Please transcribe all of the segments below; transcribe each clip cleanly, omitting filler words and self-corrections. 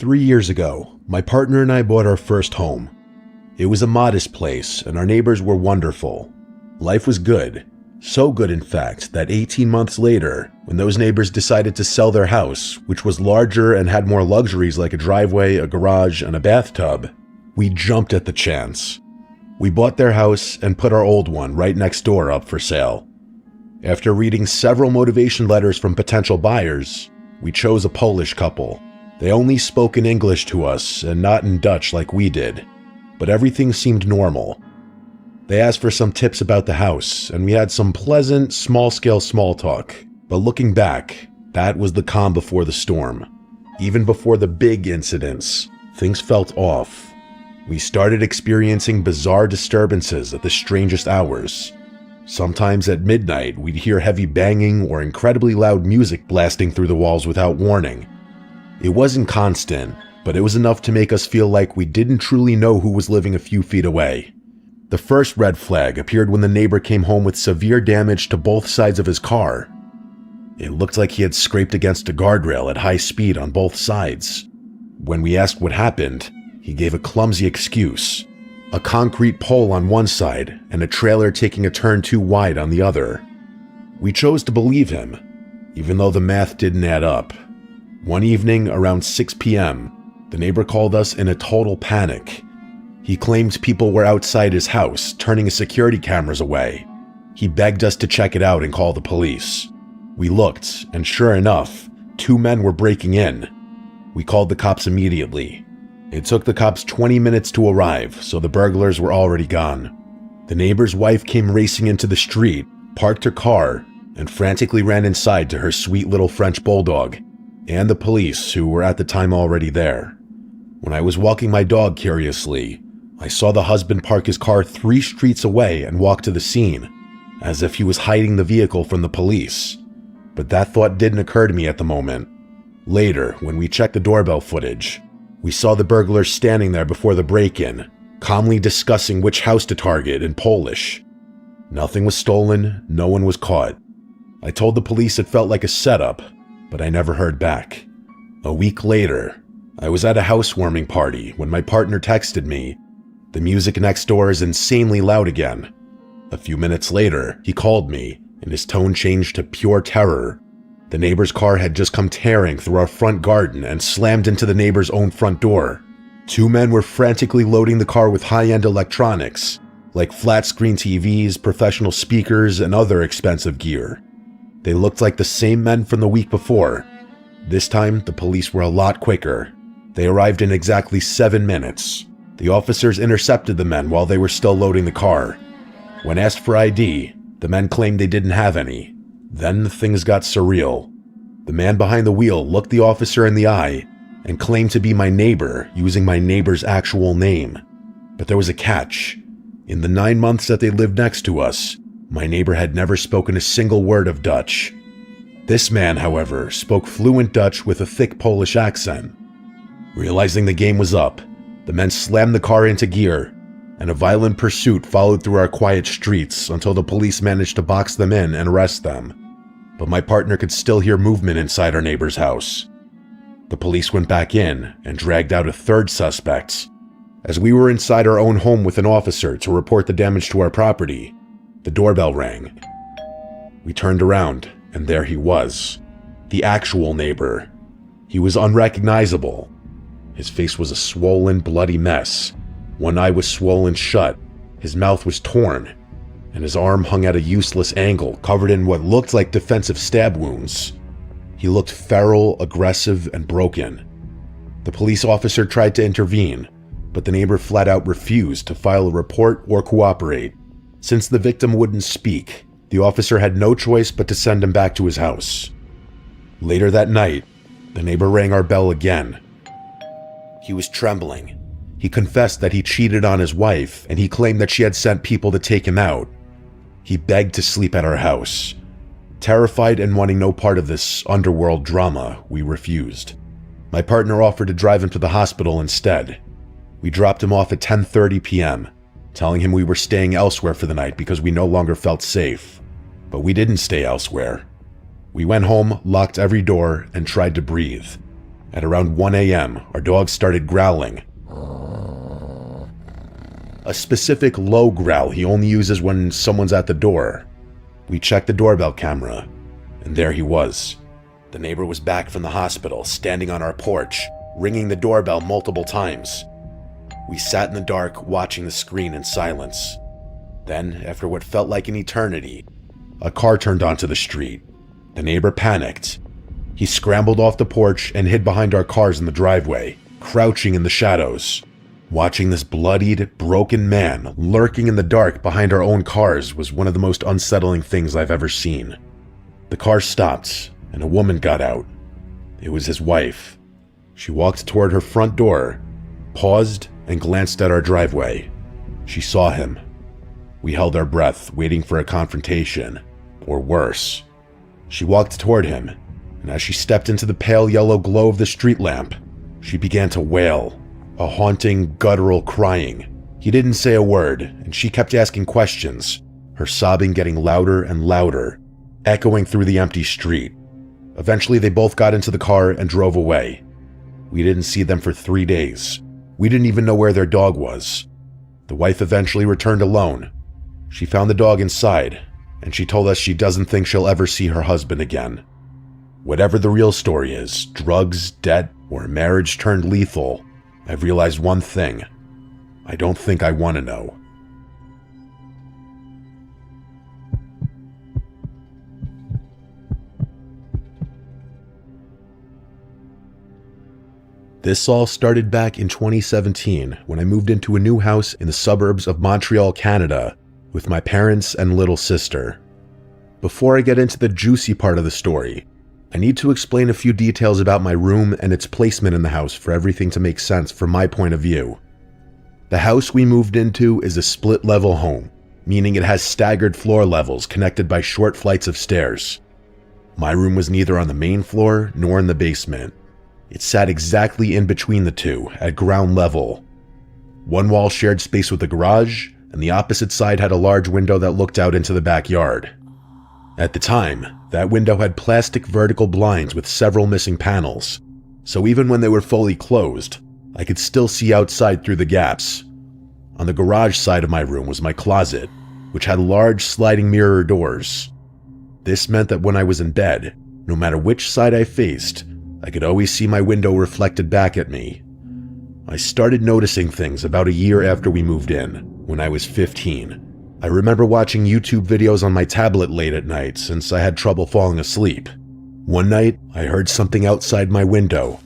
3 years ago, my partner and I bought our first home. It was a modest place, and our neighbors were wonderful. Life was good. So good, in fact, that 18 months later, when those neighbors decided to sell their house, which was larger and had more luxuries like a driveway, a garage, and a bathtub, we jumped at the chance. We bought their house and put our old one right next door up for sale. After reading several motivation letters from potential buyers, we chose a Polish couple. They only spoke in English to us and not in Dutch like we did, but everything seemed normal. They asked for some tips about the house, and we had some pleasant, small-scale small talk. But looking back, that was the calm before the storm. Even before the big incidents, things felt off. We started experiencing bizarre disturbances at the strangest hours. Sometimes at midnight, we'd hear heavy banging or incredibly loud music blasting through the walls without warning. It wasn't constant, but it was enough to make us feel like we didn't truly know who was living a few feet away. The first red flag appeared when the neighbor came home with severe damage to both sides of his car. It looked like he had scraped against a guardrail at high speed on both sides. When we asked what happened, he gave a clumsy excuse: a concrete pole on one side and a trailer taking a turn too wide on the other. We chose to believe him, even though the math didn't add up. One evening around 6 p.m., the neighbor called us in a total panic. He claimed people were outside his house, turning his security cameras away. He begged us to check it out and call the police. We looked, and sure enough, 2 men were breaking in. We called the cops immediately. It took the cops 20 minutes to arrive, so the burglars were already gone. The neighbor's wife came racing into the street, parked her car, and frantically ran inside to her sweet little French bulldog, and the police, who were at the time already there. When I was walking my dog curiously, I saw the husband park his car 3 streets away and walk to the scene, as if he was hiding the vehicle from the police. But that thought didn't occur to me at the moment. Later, when we checked the doorbell footage, we saw the burglars standing there before the break-in, calmly discussing which house to target in Polish. Nothing was stolen, no one was caught. I told the police it felt like a setup, but I never heard back. A week later, I was at a housewarming party when my partner texted me, "The music next door is insanely loud again." A few minutes later, he called me, and his tone changed to pure terror. The neighbor's car had just come tearing through our front garden and slammed into the neighbor's own front door. 2 men were frantically loading the car with high-end electronics, like flat-screen TVs, professional speakers, and other expensive gear. They looked like the same men from the week before. This time, the police were a lot quicker. They arrived in exactly 7 minutes. The officers intercepted the men while they were still loading the car. When asked for ID, the men claimed they didn't have any. Then things got surreal. The man behind the wheel looked the officer in the eye and claimed to be my neighbor using my neighbor's actual name. But there was a catch. In the 9 months that they lived next to us, my neighbor had never spoken a single word of Dutch. This man, however, spoke fluent Dutch with a thick Polish accent. Realizing the game was up, the men slammed the car into gear, and a violent pursuit followed through our quiet streets until the police managed to box them in and arrest them. But my partner could still hear movement inside our neighbor's house. The police went back in and dragged out a 3rd suspect. As we were inside our own home with an officer to report the damage to our property, the doorbell rang. We turned around, and there he was, the actual neighbor. He was unrecognizable. His face was a swollen, bloody mess. One eye was swollen shut, his mouth was torn, and his arm hung at a useless angle, covered in what looked like defensive stab wounds. He looked feral, aggressive, and broken. The police officer tried to intervene, but the neighbor flat out refused to file a report or cooperate. Since the victim wouldn't speak, the officer had no choice but to send him back to his house. Later that night, the neighbor rang our bell again. He was trembling. He confessed that he cheated on his wife, and he claimed that she had sent people to take him out. He begged to sleep at our house. Terrified and wanting no part of this underworld drama, we refused. My partner offered to drive him to the hospital instead. We dropped him off at 10:30 p.m., telling him we were staying elsewhere for the night because we no longer felt safe. But we didn't stay elsewhere. We went home, locked every door, and tried to breathe. At around 1 a.m., our dog started growling. A specific low growl he only uses when someone's at the door. We checked the doorbell camera, and there he was. The neighbor was back from the hospital, standing on our porch, ringing the doorbell multiple times. We sat in the dark, watching the screen in silence. Then, after what felt like an eternity, a car turned onto the street. The neighbor panicked. He scrambled off the porch and hid behind our cars in the driveway, crouching in the shadows. Watching this bloodied, broken man lurking in the dark behind our own cars was one of the most unsettling things I've ever seen. The car stopped, and a woman got out. It was his wife. She walked toward her front door, paused, and glanced at our driveway. She saw him. We held our breath, waiting for a confrontation, or worse. She walked toward him, and as she stepped into the pale yellow glow of the street lamp, she began to wail, a haunting, guttural crying. He didn't say a word, and she kept asking questions, her sobbing getting louder and louder, echoing through the empty street. Eventually, they both got into the car and drove away. We didn't see them for 3 days. We didn't even know where their dog was. The wife eventually returned alone. She found the dog inside, and she told us she doesn't think she'll ever see her husband again. Whatever the real story is, drugs, debt, or a marriage turned lethal, I've realized one thing. I don't think I want to know. This all started back in 2017 when I moved into a new house in the suburbs of Montreal, Canada, with my parents and little sister. Before I get into the juicy part of the story, I need to explain a few details about my room and its placement in the house for everything to make sense from my point of view. The house we moved into is a split-level home, meaning it has staggered floor levels connected by short flights of stairs. My room was neither on the main floor nor in the basement. It sat exactly in between the two, at ground level. One wall shared space with the garage, and the opposite side had a large window that looked out into the backyard. At the time, that window had plastic vertical blinds with several missing panels, so even when they were fully closed, I could still see outside through the gaps. On the garage side of my room was my closet, which had large sliding mirror doors. This meant that when I was in bed, no matter which side I faced, I could always see my window reflected back at me. I started noticing things about a year after we moved in, when I was 15. I remember watching YouTube videos on my tablet late at night since I had trouble falling asleep. One night, I heard something outside my window.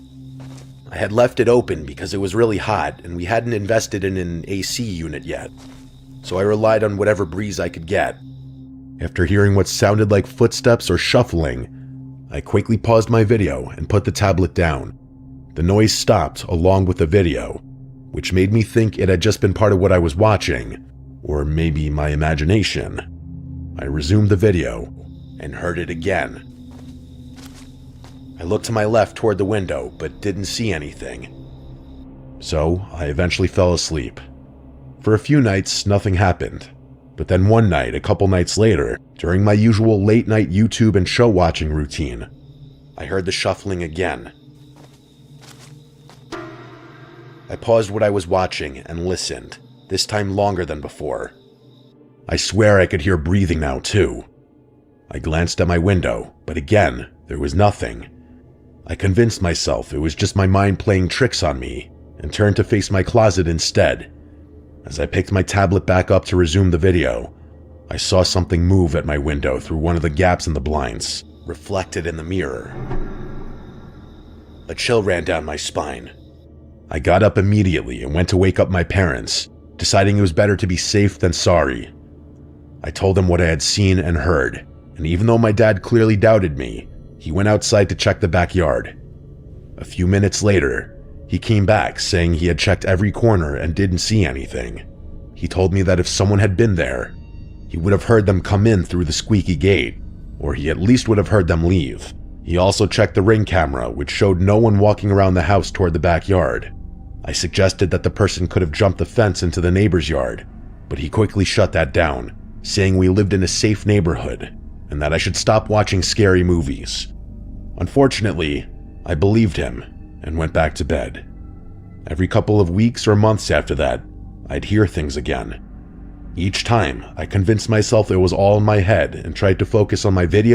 I had left it open because it was really hot and we hadn't invested in an AC unit yet, so I relied on whatever breeze I could get. After hearing what sounded like footsteps or shuffling, I quickly paused my video and put the tablet down. The noise stopped along with the video, which made me think it had just been part of what I was watching, or maybe my imagination. I resumed the video and heard it again. I looked to my left toward the window, but didn't see anything. So I eventually fell asleep. For a few nights, nothing happened. But then one night, a couple nights later, during my usual late-night YouTube and show watching routine, I heard the shuffling again. I paused what I was watching and listened, this time longer than before. I swear I could hear breathing now, too. I glanced at my window, but again, there was nothing. I convinced myself it was just my mind playing tricks on me, and turned to face my closet instead. As I picked my tablet back up to resume the video, I saw something move at my window through one of the gaps in the blinds, reflected in the mirror. A chill ran down my spine. I got up immediately and went to wake up my parents, deciding it was better to be safe than sorry. I told them what I had seen and heard, and even though my dad clearly doubted me, he went outside to check the backyard. A few minutes later, he came back saying he had checked every corner and didn't see anything. He told me that if someone had been there, he would have heard them come in through the squeaky gate, or he at least would have heard them leave. He also checked the Ring camera, which showed no one walking around the house toward the backyard. I suggested that the person could have jumped the fence into the neighbor's yard, but he quickly shut that down, saying we lived in a safe neighborhood, and that I should stop watching scary movies. Unfortunately, I believed him, and went back to bed. Every couple of weeks or months after that, I'd hear things again. Each time, I convinced myself it was all in my head and tried to focus on my videos